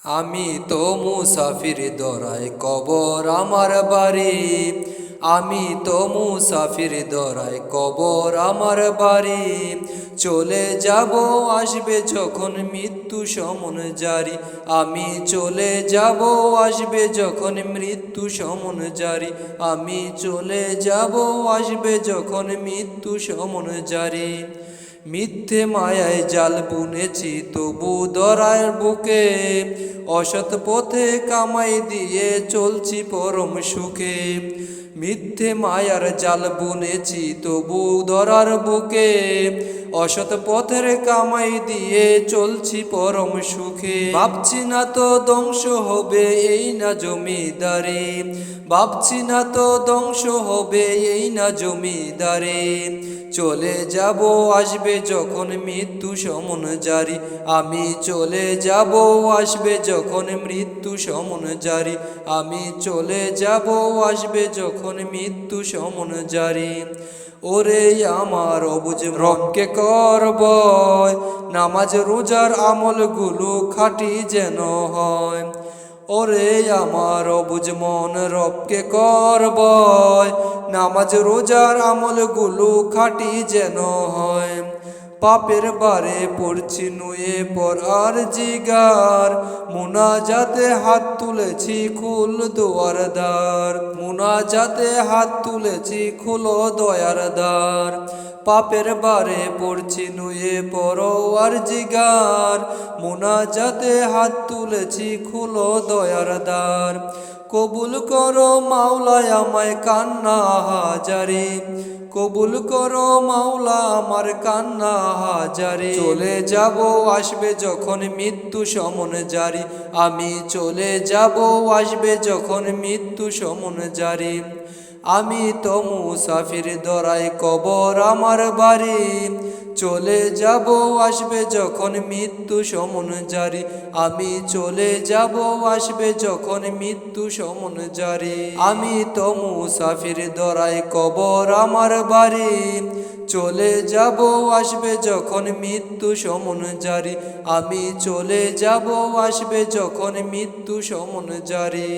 আমি তো মুসাফির দরায় কবর আমার বাড়ি। আমি তো মুসাফির দরায় কবর আমার বাড়ি। চলে যাব আসবে যখন মৃত্যু সমন জারি। আমি চলে যাব আসবে যখন মৃত্যু সমন জারি। আমি চলে যাব আসবে যখন মৃত্যু সমন জারি। মিথ্যে মায়ায় জাল বুনেছি তবু দরার বুকে। অসৎ পথে কামাই দিয়ে চলছি পরম সুখে। মিথ্যে মায়ার জাল বুনেছি তবু দরার বুকে। অসৎ পথের কামাই দিয়ে চলছি পরম সুখে। ভাবছি না তো ধ্বংস হবে এই না জমিদারি। ভাবছি না তো ধ্বংস হবে এই না জমিদারি। চলে যাব আসবে যখন মৃত্যু সমন জারি। আমি চলে যাব আসবে যখন মৃত্যু সমন জারি। আমি চলে যাব আসবে যখন মৃত্যু সমন জারি। ওরে আমার অবুঝ রবকে করব নামাজ রোজার আমলগুলো খাঁটি যেন হয়। ওরে আমার অবুঝ মন রবকে করব নামাজ রোজার আমলগুলো খাঁটি যেন হয়। পাপের বারে পড়ছি নুয়ে পড়ার জিগার। মুনাজাতে হাত তুলেছি খুল দোয়ার দ্বার। মুনাজাতে হাত তুলেছি খুলো দয়ার দ্বার। পাপের বারে পড়ছি নুয়ে পড়ার জিগার। মুনাজাতে হাত তুলেছি খুলো দয়ার দ্বার। কবুল করো মাওলা আমায় কান্না হাজারি। কবুল করো মাওলা আমার কান্না হাজারি। চলে যাব আসবে যখন মৃত্যু সমন জারি। আমি চলে যাব আসবে যখন মৃত্যু সমন জারি। আমি তো মুসাফির দরায় কবর আমার বাড়ি। চলে যাব আসবে যখন মৃত্যু সমন জারি। আমি চলে যাব আসবে যখন মৃত্যু সমন জারি। আমি তো মুসাফির দরায় কবর আমার বাড়ি। চলে যাব আসবে যখন মৃত্যু সমন জারি। আমি চলে যাব আসবে যখন মৃত্যু সমন জারি।